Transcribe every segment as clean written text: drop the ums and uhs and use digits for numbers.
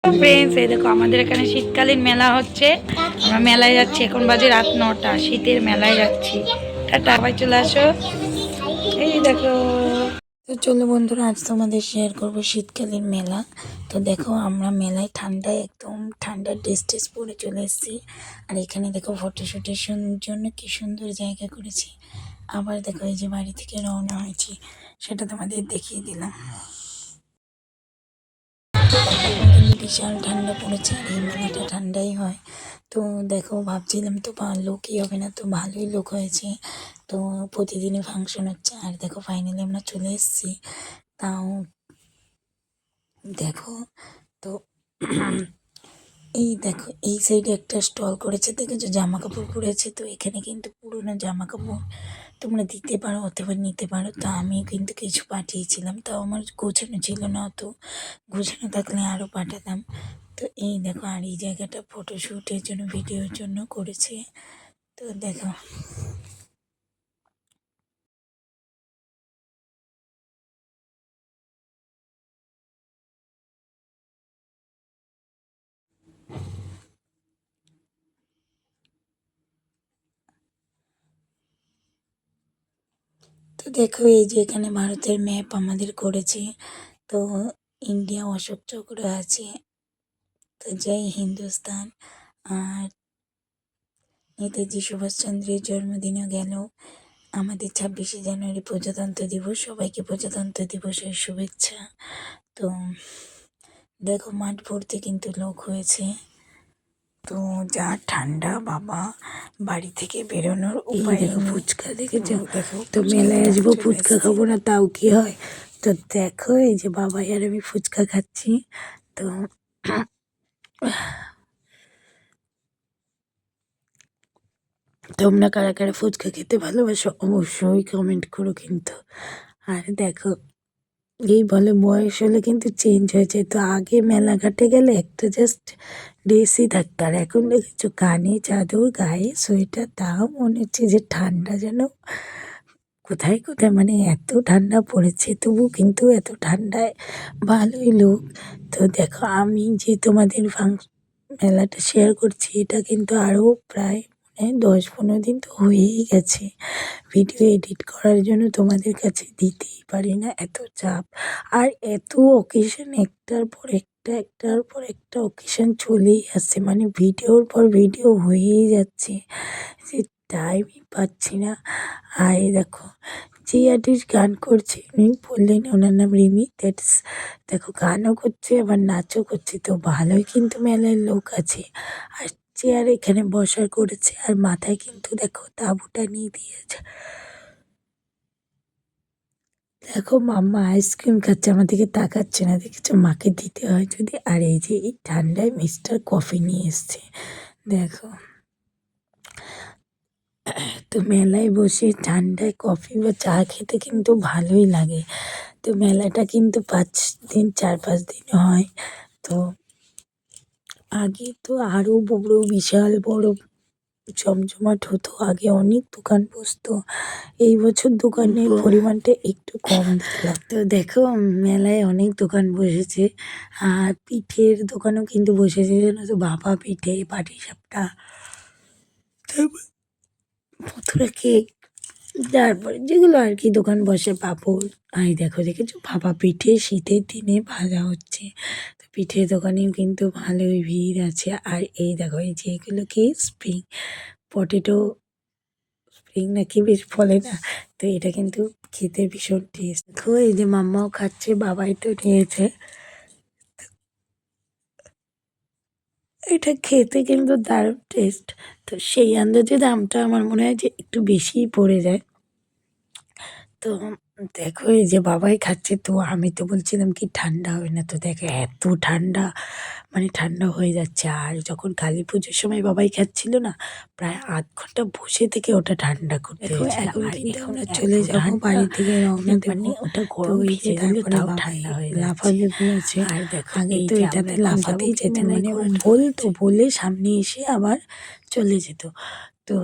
Friends, এই দেখো আমাদের এখানে শীতকালীন মেলা হচ্ছে। আমরা মেলায় যাচ্ছি, এখন বাজে রাত 9টা। শীতের মেলায় যাচ্ছি। টাটা, সবাই চলে আসো। এই দেখো, তো চলো বন্ধুরা, আজ তোমাদের শেয়ার করবো শীতকালীন মেলা। তো দেখো আমরা মেলায় ঠান্ডায় একদম ঠান্ডার ড্রেস টেস পরে চলে এসেছি। আর এখানে দেখো ফটোশ্যুটের জন্য কি সুন্দর জায়গা করেছি। আবার দেখো এই যে বাড়ি থেকে রওনা হয়েছি, সেটা তোমাদের দেখিয়ে দিলাম। কিন্তু বিশাল ঠান্ডা পড়েছে, আর এই মেলাটা ঠান্ডাই হয়। তো দেখো ভাবছিলাম তো লোকই হবে না, তো ভালোই লোক হয়েছে। তো প্রতিদিনই ফাংশন হচ্ছে, আর দেখো ফাইনালি আমরা চলে এসেছি। তাও দেখো, তো এই দেখো এই সাইডে একটা স্টল করেছে, দেখেছো জামা কাপড় পরেছে। তো এখানে কিন্তু পুরোনো জামা কাপড় তোমরা দিতে পারো অথবা নিতে পারো। তো আমি কিন্তু কিছু পাঠিয়েছিলাম, তাও আমার গোছানো ছিল না, অত গোছানো থাকলে আরও পাঠাতাম। তো এই দেখো, আর এই জায়গাটা ফটোশ্যুটের জন্য ভিডিওর জন্য করেছে। তো দেখো, তো দেখো এই যে এখানে ভারতের ম্যাপ আমাদের করেছে। তো ইন্ডিয়া অশোক চক্র আছে, তো জয় হিন্দুস্তান। আর নেতাজি সুভাষচন্দ্রের জন্মদিনও গেল। আমাদের 26শে জানুয়ারি প্রজাতন্ত্র দিবস, সবাইকে প্রজাতন্ত্র দিবসের শুভেচ্ছা। তো দেখো মাঠ ভর্তি কিন্তু লোক হয়েছে। তো যা ঠান্ডা বাবা, বাড়ি থেকে বেরোনোর উপায় দেখো। ফুচকা দেখেছো? দেখো, তো মেলায় আসবো ফুচকা খাবো না তাও কি হয়? তো দেখো এই যে বাবাই আর আমি ফুচকা খাচ্ছি। তো তোমরা কারা কারা ফুচকা খেতে ভালোবাসো অবশ্যই কমেন্ট করো কিন্তু। আর দেখো, এই বলে বয়স হলে কিন্তু চেঞ্জ হয়ে যায়। তো আগে মেলাঘাটে গেলে একটা জাস্ট ড্রেসই থাকতো, আর এখন দেখেছো কানে চাদর, গায়ে সোয়েটার। তাও মনে হচ্ছে যে ঠান্ডা যেন কোথায় কোথায়, মানে এত ঠান্ডা পড়েছে, তবু কিন্তু এত ঠান্ডায় ভালোই লোক। তো দেখো আমি যে তোমাদের মেলাটা শেয়ার করছি, এটা কিন্তু আরও প্রায় 10-15 দিন তো হয়েই গেছে। ভিডিও এডিট করার জন্য তোমাদের কাছে দিতেই পারি না, এত চাপ। আর এত অকেশন, একটার পর একটা, একটার পর একটা অকেশন চলেই আসছে, মানে ভিডিওর পর ভিডিও হয়েই যাচ্ছে, যে টাইমই পাচ্ছি না। আর এই দেখো যে আর্টিস্ট গান করছে উনি বললেন, ওনার নাম রিমি। দ্যাটস, দেখো গানও করছে আবার নাচও করছে। তো ভালোই কিন্তু মেলায় লোক আছে। আর চেয়ার এখানে বসার করেছে, আর মাথায় কিন্তু দেখো তাঁবুটা নিয়ে দিয়েছে। দেখো মাম্মা আইসক্রিম খাচ্ছে, আমার দিকে তাকাচ্ছে না, দেখেছো? মাকে দিতে হয় যদি। আর এই যে এই ঠান্ডায় মিস্টার কফি নিয়ে এসছে, দেখো। তো মেলায় বসে ঠান্ডায় কফি বা চা খেতে কিন্তু ভালোই লাগে। তো মেলাটা কিন্তু 5 দিন, 4-5 দিন হয়। তো আগে তো আরও বড়, বিশাল বড় জমজমাট হতো, আগে অনেক দোকান বসতো। এই বছর দোকানের পরিমাণটা একটু কম দেখলাম। তো দেখো মেলায় অনেক দোকান বসেছে, আর পিঠের দোকানও কিন্তু বসেছে, জানো তো? ভাপা পিঠে, পাটিসাপটা, তারপর মথুরা কেক, তারপরে যেগুলো আর কি দোকান বসে, পাঁপড়। আর এই দেখো, দেখেছো ভাপা পিঠে শীতের দিনে ভাজা হচ্ছে। তো পিঠের দোকানেও কিন্তু ভালোই ভিড় আছে। আর এই দেখো এই যে এগুলো কি স্প্রিং পটেটো, স্প্রিং নাকি বেশ বলে না। তো এটা কিন্তু খেতে ভীষণ টেস্ট। দেখো এই যে মাম্মাও খাচ্ছে, বাবাই তো নিয়েছে। এটা খেতে কিন্তু দারুণ টেস্ট। তো সেই আন্দাজে দামটা আমার মনে হয় যে একটু বেশিই পড়ে যায়। তো দেখো এই যে বাবাই খাচ্ছে, তো আমি তো বলছিলাম কি ঠান্ডা হবে না, তো দেখো এত ঠান্ডা, মানে ঠান্ডা হয়ে যাচ্ছে। আর যখন কালী পুজোর সময় বাবাই খাচ্ছিল না, প্রায় আধ ঘন্টা বসে থেকে ওটা ঠান্ডা করতে হয়েছিল। এখন কিন্তু আমরা চলে যাবো, বাড়ি থেকে রওনা দেবো। মানে ওটা গরম ভিজে তারপরে ঠান্ডা হয়ে লাফাবে বলেছে। আর দেখো আগে তো এটাতে লাফাতেই যেত, মানে ও বলতো, বলে সামনে এসে আবার চলে যেত। তো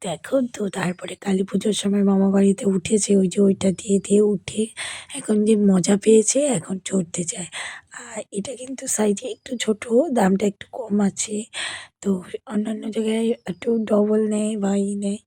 দেখো, তো তারপরে কালী পুজোর সময় মামা বাড়িতে উঠেছে, ওই যে ওইটা দিয়ে দিয়ে উঠে এখন যে মজা পেয়েছে, এখন চড়তে চায়। আর এটা কিন্তু সাইজে একটু ছোট, দামটা একটু কম আছে। তো অন্যান্য জায়গায় একটু ডবল নেয় বা নেয়।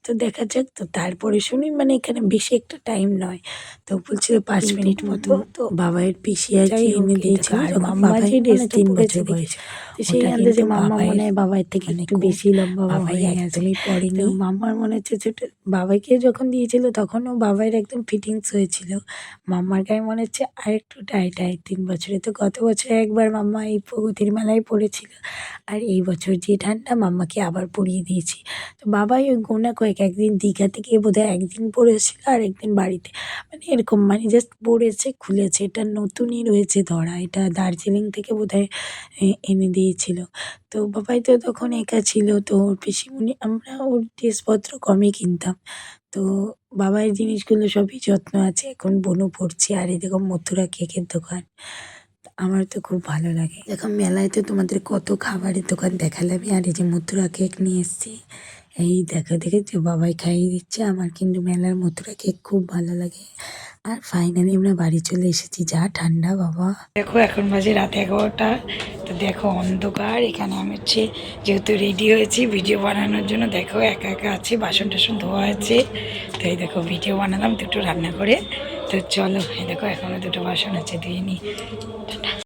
তো দেখা যাক। তো তারপরে শুনি মানে এখানে বেশি একটা টাইম নয়। তো বলছিল ৫ মিনিট মতো। তো বাবাইয়ের পিসি আর কি এনে দিয়েছিল যখন বাবাই মনে হয় ৩ বছর বয়স। তো সেই আন্দাজে মাম্মা মনে হয় বাবাইয়ের থেকে একটু বেশি লম্বা বাবাই একদমই পড়েনি। তো মাম্মার মনে হচ্ছে ছোট বাবাইকে যখন দিয়েছিল তখনও বাবাইয়ের একদম ফিটিংস হয়েছিল। মাম্মার গায়ে মনে হচ্ছে আরেকটু টাইট ৩ বছরে। তো গত বছর একবার মাম্মা এই প্রগতির মেলায় পড়েছিল। আর এই বছর যে ঠান্ডা মাম্মাকে আবার পরিয়ে দিয়েছি। তো বাবাই ওই গোনা কয়েক একদিন দীঘা থেকে বোধহয় একদিন পরেছিল আর একদিন বাড়িতে। মানে এরকম মানে জাস্ট পরেছে খুলেছে। এটা নতুনই রয়েছে ধরা। এটা দার্জিলিং থেকে বোধহয় এনে দিয়েছিল। তো বাবাই তো তখন একা ছিল। তো ওর পিসিমণি আমরা ওর ড্রেসপত্র কমই কিনতাম। তো বাবাইয়ের জিনিসগুলো সবই যত্ন আছে। এখন বনু পড়ছে। আর এই দেখো মথুরা কেকের দোকান। আমার তো খুব ভালো লাগে। দেখো মেলায় তো তোমাদের কত খাবারের দোকান দেখালামই। আর এই যে মথুরা কেক নিয়ে এসেছি। এই দেখো দেখেছো বাবাই খাইয়ে দিচ্ছে। আমার কিন্তু মেলার মথুরা কেক খুব ভালো লাগে। আর ফাইনালি আমরা বাড়ি চলে এসেছি। যা ঠান্ডা বাবা। দেখো এখন বাজে রাত 11টা। তো দেখো অন্ধকার। এখানে আমি হচ্ছে যেহেতু রেডি হয়েছি ভিডিও বানানোর জন্য, দেখো একা একা আছে, বাসন টাসন ধোয়া আছে। তো এই দেখো ভিডিও বানালাম দুটো রান্না করে। তো চলো এই দেখো এখনো দুটো বাসন আছে ধুয়ে নিই।